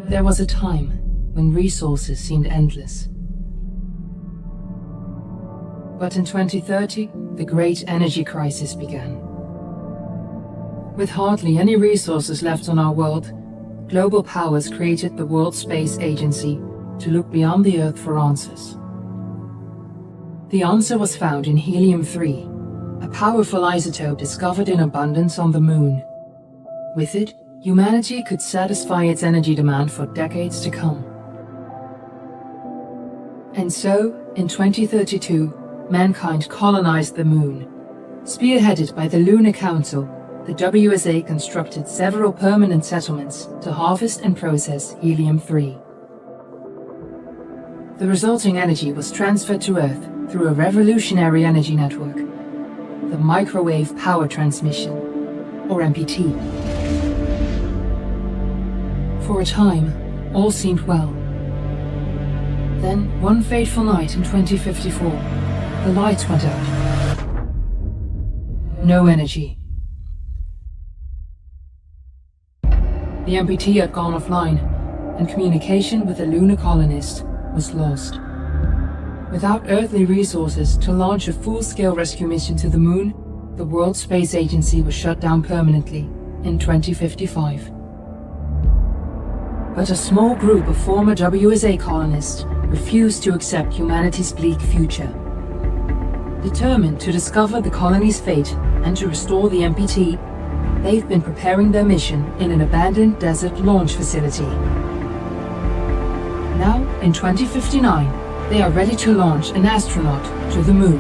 There was a time when resources seemed endless. But in 2030, the great energy crisis began. With hardly any resources left on our world, global powers created the World Space Agency to look beyond the Earth for answers. The answer was found in helium-3, a powerful isotope discovered in abundance on the Moon. With it, humanity could satisfy its energy demand for decades to come. And so, in 2032, mankind colonized the Moon. Spearheaded by the Lunar Council, the WSA constructed several permanent settlements to harvest and process helium-3. The resulting energy was transferred to Earth through a revolutionary energy network, the Microwave Power Transmission, or MPT. For a time, all seemed well. Then, one fateful night in 2054, the lights went out. No energy. The MPT had gone offline, and communication with the lunar colonist was lost. Without earthly resources to launch a full-scale rescue mission to the Moon, the World Space Agency was shut down permanently in 2055. But a small group of former WSA colonists refused to accept humanity's bleak future. Determined to discover the colony's fate and to restore the MPT, they've been preparing their mission in an abandoned desert launch facility. Now, in 2059, they are ready to launch an astronaut to the Moon.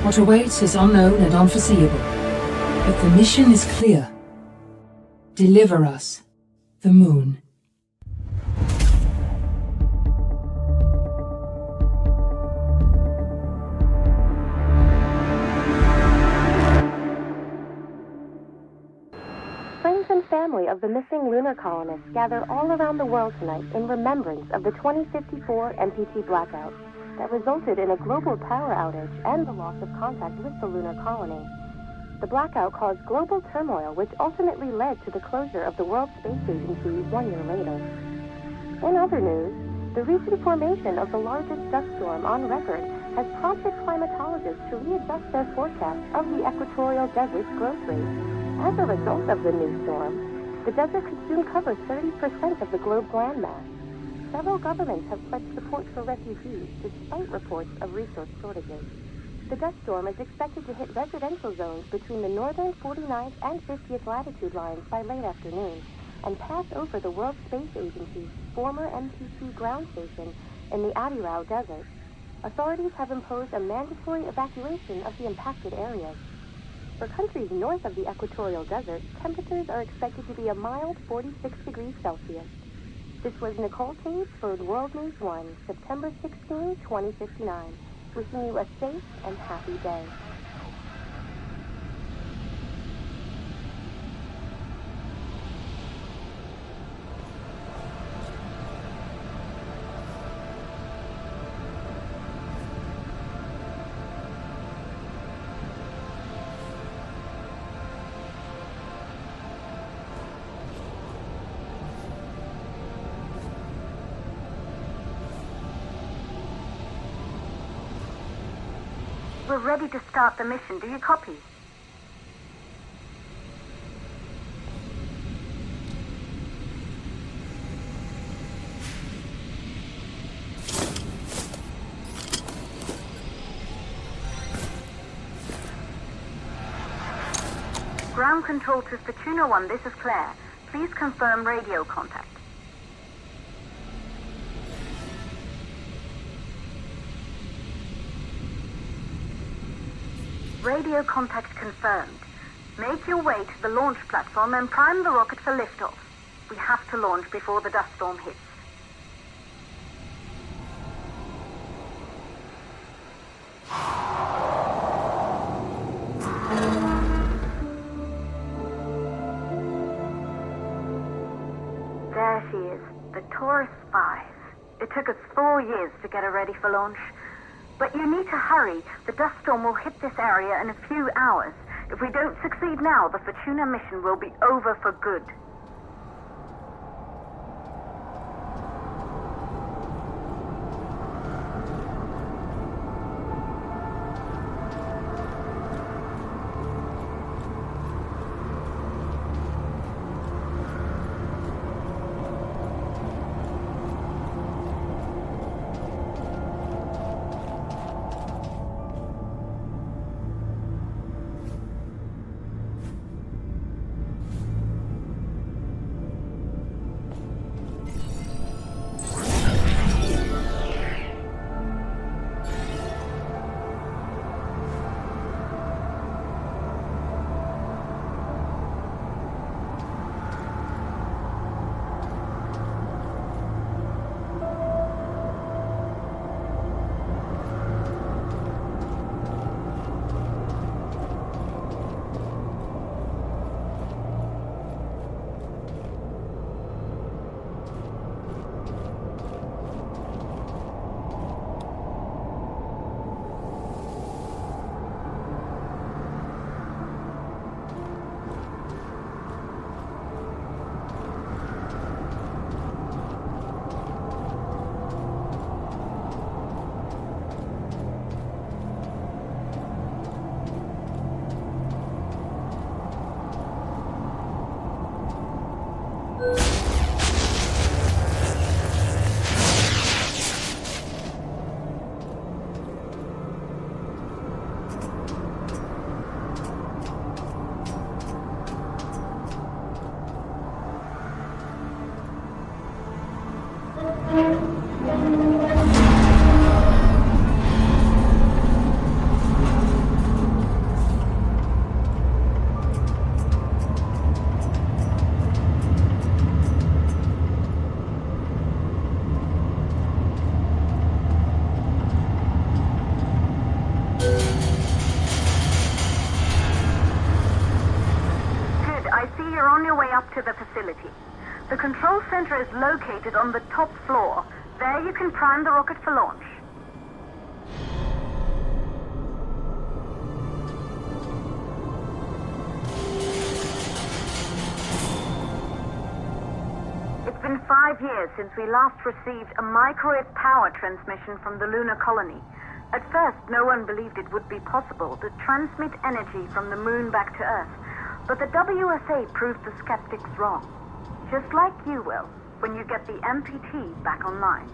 What awaits is unknown and unforeseeable, but the mission is clear. Deliver us the Moon. Friends and family of the missing lunar colonists gather all around the world tonight in remembrance of the 2054 MPT blackout that resulted in a global power outage and the loss of contact with the lunar colony. The blackout caused global turmoil, which ultimately led to the closure of the World Space Agency 1 year later. In other news, the recent formation of the largest dust storm on record has prompted climatologists to readjust their forecast of the equatorial desert's growth rate. As a result of the new storm, the desert could soon cover 30% of the globe's landmass. Several governments have pledged support for refugees despite reports of resource shortages. The dust storm is expected to hit residential zones between the northern 49th and 50th latitude lines by late afternoon and pass over the World Space Agency's former MTC ground station in the Adirau Desert. Authorities have imposed a mandatory evacuation of the impacted areas. For countries north of the equatorial desert, temperatures are expected to be a mild 46 degrees Celsius. This was Nicole Tate for World News 1, September 16, 2059. Wishing you a safe and happy day. We're ready to start the mission. Do you copy? Ground control to Fortuna 1, this is Claire. Please confirm radio contact. Radio contact confirmed. Make your way to the launch platform and prime the rocket for liftoff. We have to launch before the dust storm hits. There she is, the Taurus 5. It took us 4 years to get her ready for launch. But you need to hurry. The dust storm will hit this area in a few hours. If we don't succeed now, the Fortuna mission will be over for good. To the facility. The control center is located on the top floor. There you can prime the rocket for launch. It's been 5 years since we last received a microwave power transmission from the lunar colony. At first, no one believed it would be possible to transmit energy from the moon back to Earth. But the WSA proved the skeptics wrong. Just like you will, when you get the MPT back online.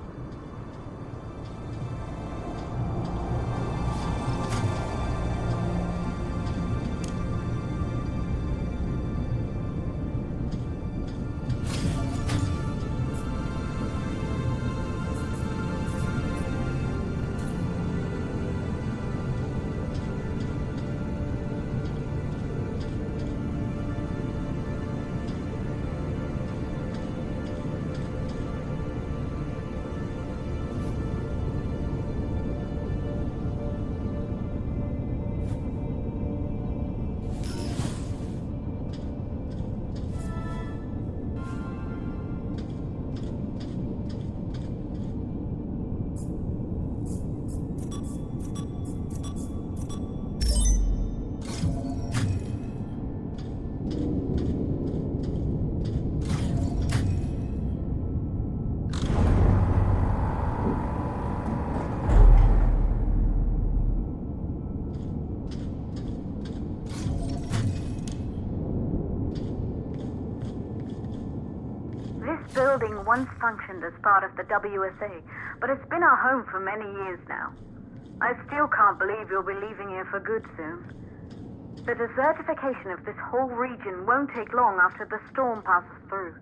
This building once functioned as part of the WSA, but it's been our home for many years now. I still can't believe you'll be leaving here for good soon. The desertification of this whole region won't take long after the storm passes through.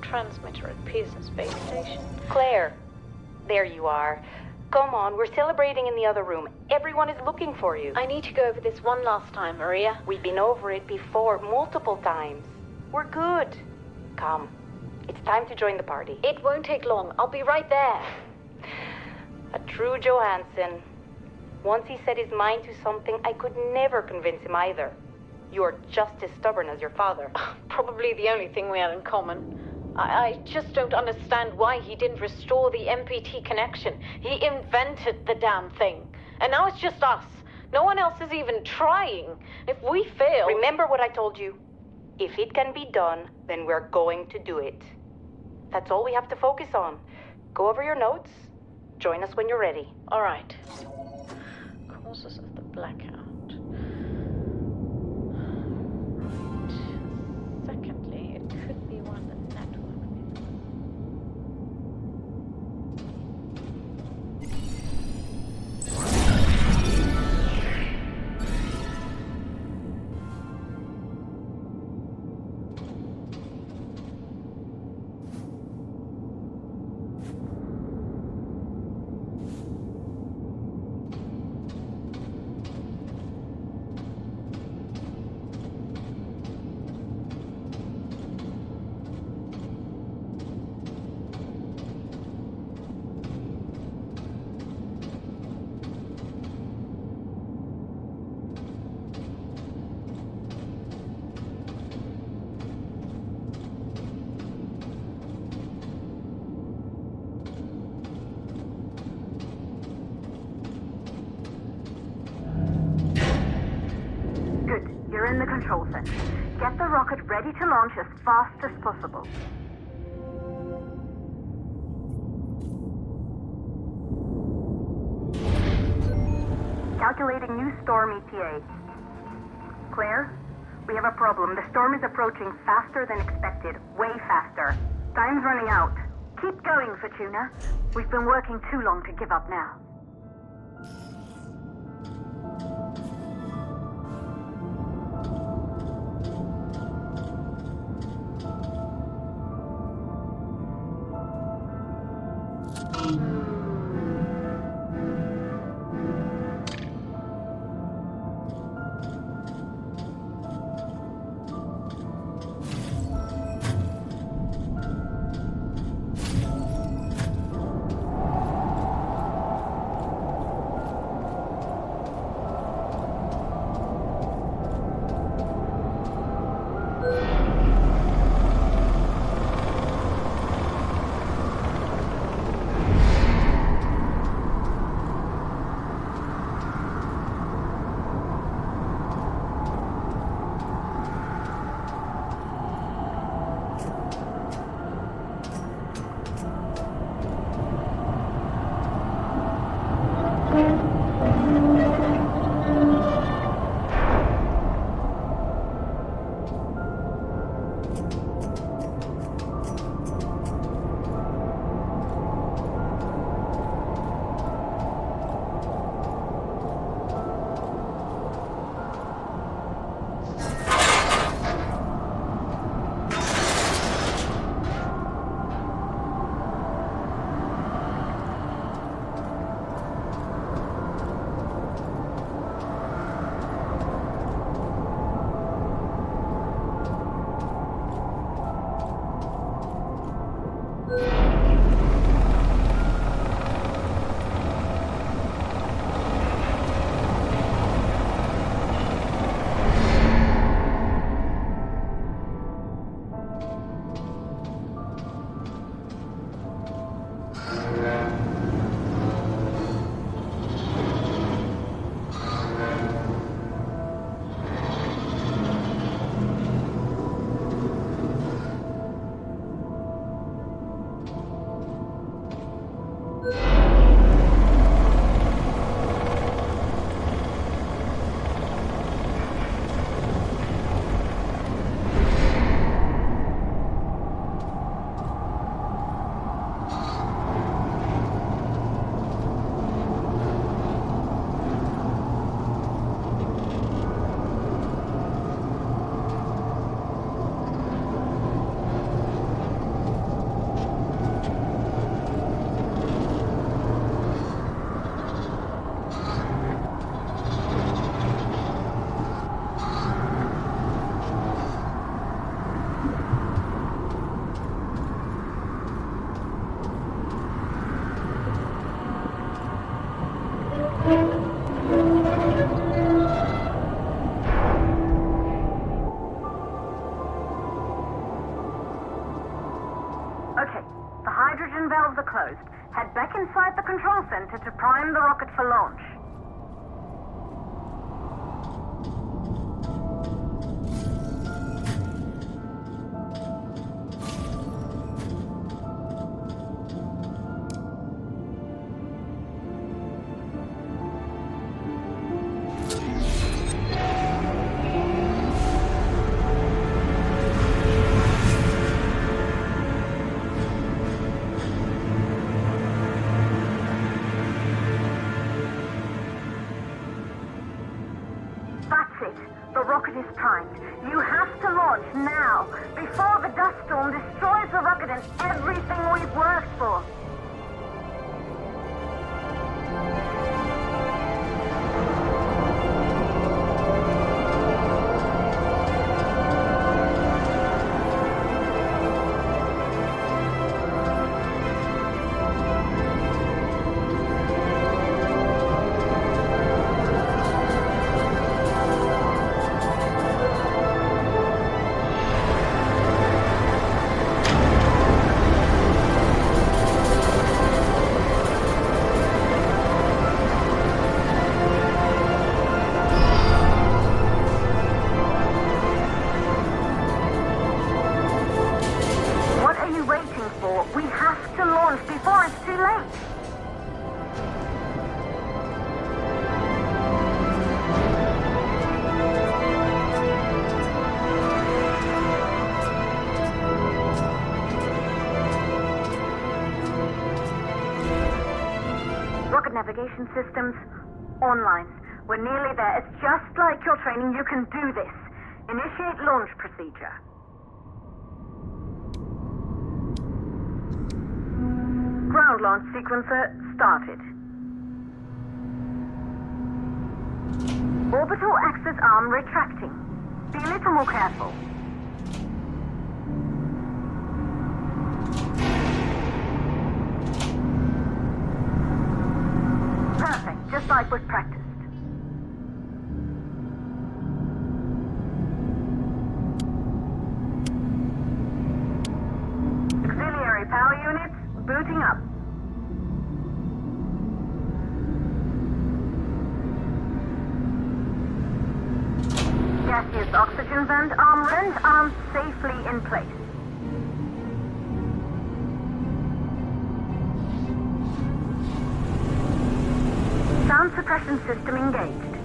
transmitter at Pearson Space Station. Claire, there you are. Come on, we're celebrating in the other room. Everyone is looking for you. I need to go over this one last time, Maria. We've been over it before, multiple times. We're good. Come, it's time to join the party. It won't take long. I'll be right there. A true Johansson. Once he set his mind to something, I could never convince him either. You're just as stubborn as your father. Probably the only thing we had in common. I just don't understand why he didn't restore the MPT connection. He invented the damn thing. And now it's just us. No one else is even trying. If we fail... Remember what I told you. If it can be done, then we're going to do it. That's all we have to focus on. Go over your notes. Join us when you're ready. All right. Causes of the blackout. Secondly, it could be one of the network. You're in the control center. Get the rocket ready to launch as fast as possible. Calculating new storm ETA. Claire, we have a problem. The storm is approaching faster than expected. Way faster. Time's running out. Keep going, Fortuna. We've been working too long to give up now. Okay, the hydrogen valves are closed. Head back inside the control center to prime the rocket for launch. That's it. The rocket is primed. You have to launch now, before the dust storm destroys the rocket and everything we've worked for. We have to launch before it's too late. Rocket navigation systems online. We're nearly there. It's just like your training. You can do this. Initiate launch procedure. Ground launch sequencer started. Orbital axis arm retracting. Be a little more careful. Perfect, just like we've practiced. Auxiliary power units booting up. Gaseous oxygen vent arms safely in place. Sound suppression system engaged.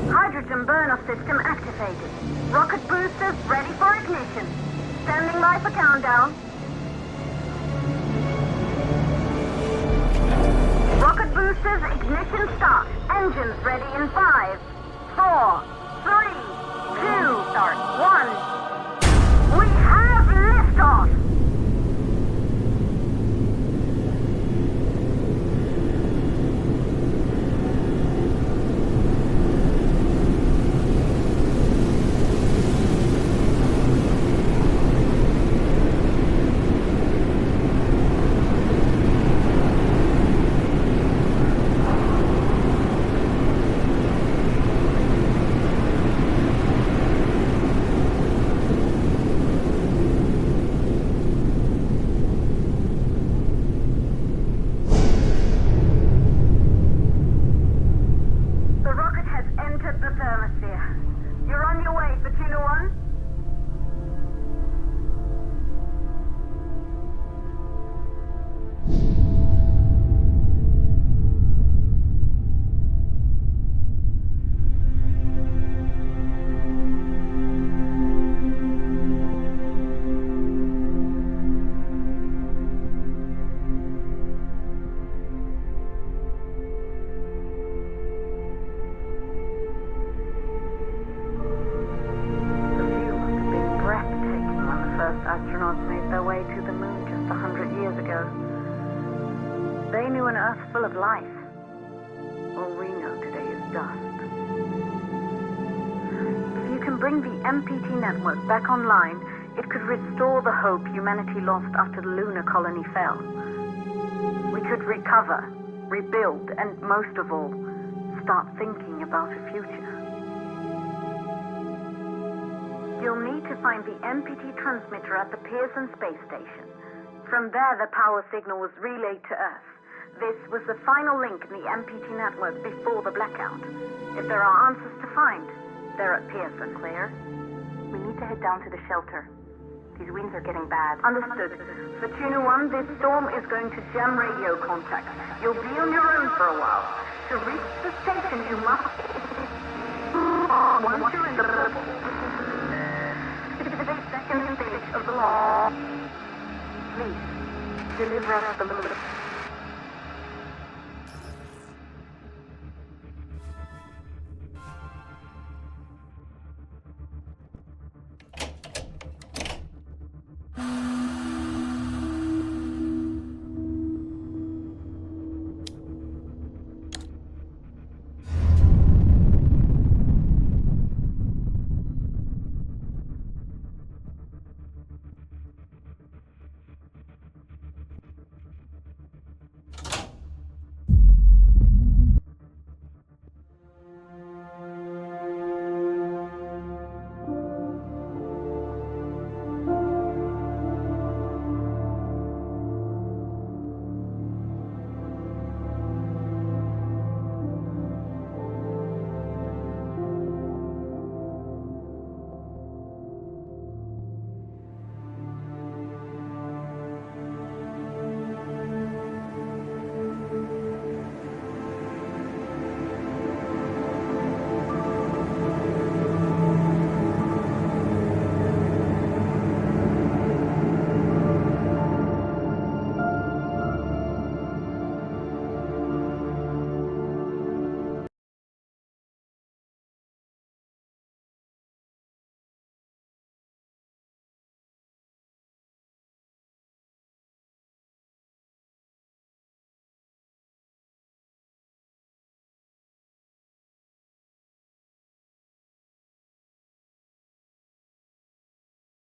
Hydrogen burn-off system activated. Rocket boosters ready for ignition. Standing by for countdown. Rocket boosters ignition start. Engines ready in 5, 4, 3, 2, start, 1. We have liftoff! Astronauts made their way to the moon just 100 years ago. They knew an Earth full of life. All we know today is dust. If you can can bring the MPT network back online, it could restore the hope humanity lost after the lunar colony fell. We could recover, rebuild, and most of all, start thinking about a future. You'll need to find the MPT transmitter at the Pearson space station. From there, the power signal was relayed to Earth. This was the final link in the MPT network before the blackout. If there are answers to find, they're at Pearson. Claire, we need to head down to the shelter. These winds are getting bad. Understood. For Tuna 1, this storm is going to jam radio contact. You'll be on your own for a while. To reach the station, you must... Once you're in the purple... the second stage of the launch. Please, deliver us the moon.